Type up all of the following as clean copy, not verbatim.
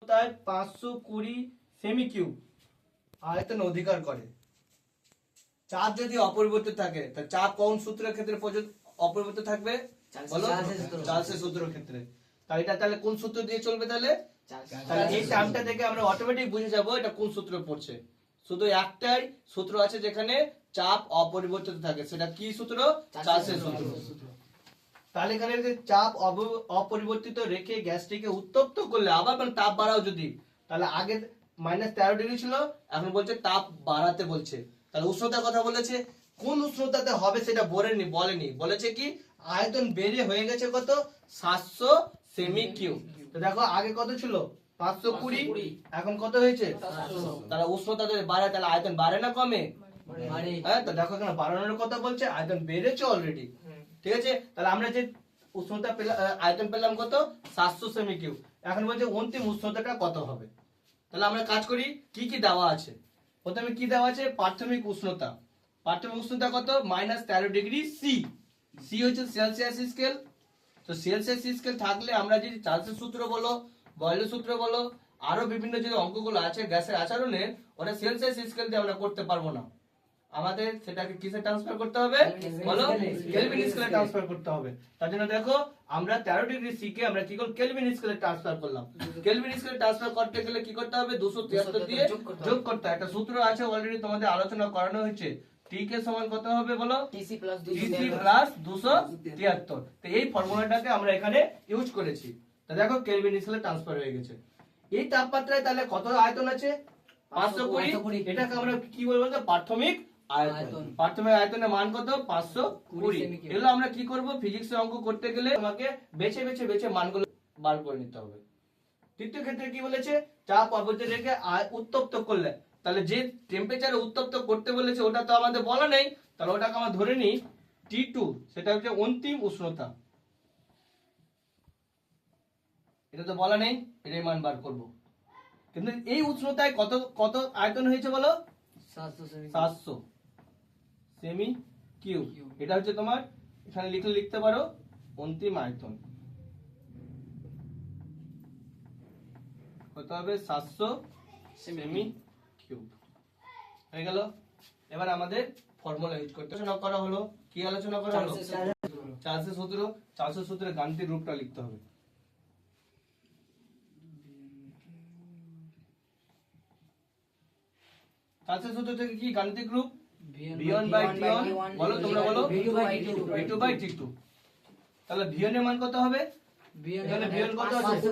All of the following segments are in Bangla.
তাই 520 সেমি কিউব আয়তন অধিকার করে। চাপ যদি অপরিবর্তিত থাকে তা চাপ কোন সূত্রের ক্ষেত্রে অপরিবর্তিত থাকবে বলো? চার্লসের সূত্রের ক্ষেত্রে। তাই এটা তাহলে কোন সূত্র দিয়ে চলবে তাহলে? তাহলে এই টার্মটা থেকে আমরা অটোমেটিক বুঝে যাব এটা কোন সূত্রে পড়ছে। শুধু একটাই সূত্র আছে যেখানে চাপ অপরিবর্তিত থাকে, সেটা কি সূত্র? চার্লসের সূত্র। তাহলে এখানে যে চাপ অপরিবর্তিত রেখে গ্যাসটিকে উত্তপ্ত করলে আবার মানে তাপ বাড়াও যদি, তাহলে আগে -13 ডিগ্রি ছিল, এখন বলছে তাপ বাড়াতে বলছে। তাহলে উষ্ণতার কথা বলেছে, কোন উষ্ণতাতে হবে সেটা বলেনি, বলেছে কি আয়তন বেড়ে হয়ে গেছে কত 700 সেমি কিউব। তো দেখো আগে কত ছিল 520, এখন কত হয়েছে 700। তাহলে উষ্ণতা যদি বাড়ে তাহলে আয়তন বাড়ে না কমে? হ্যাঁ, তো দেখো এখানে বাড়ানোর কথা বলছে, আয়তন বেড়েছে অলরেডি। ঠিক আছে, তাহলে আমরা যে উষ্ণতা পেলাম, আয়তন পেলাম কত 700 সেমি কিউব। এখন বলছে অন্তিম উষ্ণতাটা কত হবে। তাহলে আমরা কাজ করি, কি কি দেওয়া আছে। প্রথমে কি দেওয়া আছে? প্রাথমিক উষ্ণতা। প্রাথমিক উষ্ণতা কত? -13 ডিগ্রি সি। সি হচ্ছে সেলসিয়াস স্কেল। তো সেলসিয়াস স্কেল থাকলে আমরা যদি চার্লসের সূত্র বলো, বয়লের সূত্র বলো, আরো বিভিন্ন যে অঙ্কগুলো আছে গ্যাসের আচরণের, ওটা সেলসিয়াস স্কেল দিয়ে আমরা করতে পারবো না। আমাদের সেটাকে কিসে ট্রান্সফার করতে হবে বলো? কেলভিন স্কেলে ট্রান্সফার করতে হবে। তার জন্য দেখো আমরা 13 ডিগ্রি সি কে আমরা কি করব? কেলভিন স্কেলে ট্রান্সফার করলাম। কেলভিন স্কেলে ট্রান্সফার করতে গেলে কি করতে হবে? 273 দিয়ে যোগ করতে হবে। একটা সূত্র আছে অলরেডি তোমাদের আলোচনা করানো হয়েছে। টি কে সমান কত হবে বলো? TC plus 273। তো এই ফর্মুলাটাকে আমরা এখানে ইউজ করেছি। তো দেখো কেলভিন স্কেলে ট্রান্সফার হয়ে গেছে। এই তাপমাত্রায় তাহলে কত আয়তন আছে? 520। এটাকে আমরা কি বলবো? প্রাথমিক আয়তন। প্রাথমিক আয়তনের মান কত? 520। এগুলো আমরা কি করব? ফিজিক্সের অঙ্ক করতে গেলে আমাকে বেছে বেছে মানগুলো বার করে নিতে হবে। তৃতীয় ক্ষেত্রে কি বলেছে? চাপ অপরিবর্তিত রেখে উত্তপ্ত করলে, তাহলে যে টেম্পারেচারে উত্তপ্ত করতে বলেছে ওটা তো আমাদের বলা নেই, তাহলে ওটাকে আমরা ধরে নিই T2, সেটা হচ্ছে অন্তিম উষ্ণতা। এটা তো বলা নেই, এটাই মান বার করব। কিন্তু এই উষ্ণতায় কত কত আয়তন হয়েছে বলো? 700 সেমি কিউব। এটা হচ্ছে তোমার এখানে লিখতে পারো অন্তিম আয়তন কত হবে? 700 সেমি কিউব হয়ে গেল। এবার আমাদের ফর্মুলা ইউজ করতে করা হলো। কি আলোচনা করা হলো? চার্লসের সূত্র। চার্লসের সূত্রের গাণিতিক রূপটা লিখতে হবে। চার্লসের সূত্র থেকে কি গাণিতিক রূপ? V1/T1 বলো, তোমরা বলো। V2/T2। তাহলে V1 এর মান কত হবে? এখানে V1 কত আছে?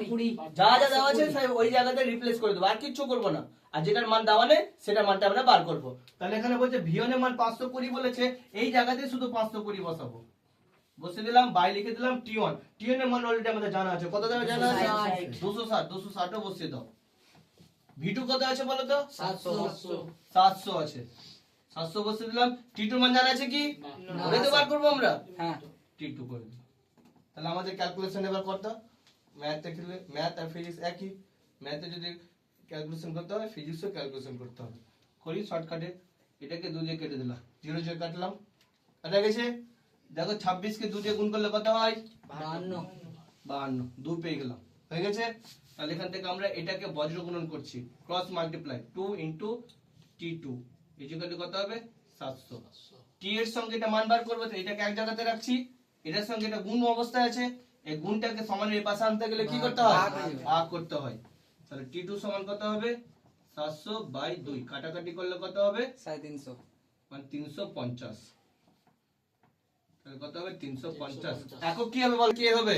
যা যা দেওয়া আছে ওই জায়গাতে রিপ্লেস করে দেব, আর কিছু করব না। আর যেটার মান দেওয়া নেই সেটার মানটা আমরা বার করব। তাহলে এখানে বলছে V1 এর মান 520 বলেছে, এই জায়গাতে শুধু 520 বসাবো। বসিয়ে দিলাম, বাই লিখে দিলাম T1। T1 এর মান অলরেডি আমাদের জানা আছে। কত জানা আছে? 260 ও বসিয়ে দাও। V2 কত আছে বলো তো? 700 আছে। 700 বসিয়ে দিলাম। T2 মান জানা আছে কি? ওরে তো বার করব আমরা। হ্যাঁ, T2 করে দিলাম। তাহলে আমাদের ক্যালকুলেশন এবার করতে হবে। ম্যাথ আর ফিজিক্স একই। ম্যাথে যদি ক্যালকুলেশন করতে হয়, ফিজিক্সও ক্যালকুলেশন করতে হবে। করি শর্টকাটে, এটাকে 2 দিয়ে কেটে দিলাম, 0 দিয়ে কাটলাম, কাটা গেছে। দেখো 26 কে 2 দিয়ে গুণ করলে কত হয়? 52। 2 পেয়ে গেলাম, হয়ে গেছে। তাহলে এখান থেকে আমরা এটাকে বজ্র গুণন করছি, ক্রস মাল্টিপ্লাই 2 T2 ইকুয়াল কত হবে? 700। টি এর সঙ্গে এটা মান বার করব, তো এটাকে এক জায়গাতে রাখছি, এটার সঙ্গে এটা গুণ অবস্থায় আছে। এই গুণটাকে সমানের এই পাশে আনতে গেলে কি করতে হয়? ভাগ করতে হয়। তাহলে T2 সমান কত হবে? 700/2। কাটাকাটি করলে কত হবে? 350, মানে 350। তাহলে কত হবে? 350। একক কি হবে বল? কে হবে?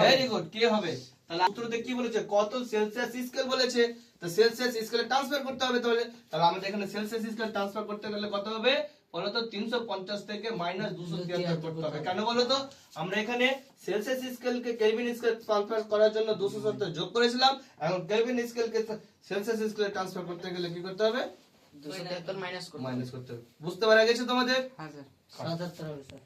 ভেরি গুড, কে হবে। তাহলে উত্তরতে কি বলেছে? কত সেলসিয়াস স্কেল বলেছে, তো সেলসিয়াস স্কেলে ট্রান্সফার করতে হবে। তাহলে আমাদের এখানে সেলসিয়াস স্কেলে ট্রান্সফার করতে গেলে কত হবে বলো তো? 350 থেকে -273 করতে হবে। কেন বলো তো? আমরা এখানে সেলসিয়াস স্কেলকে কেলভিন স্কেলে ট্রান্সফার করার জন্য 270 যোগ করেছিলাম। এখন কেলভিন স্কেলকে সেলসিয়াস স্কেলে ট্রান্সফার করতে গেলে কি করতে হবে? 273 মাইনাস করতে হবে। বুঝতে পারা গেছে তোমাদের? হ্যাঁ স্যার। 77 হবে স্যার।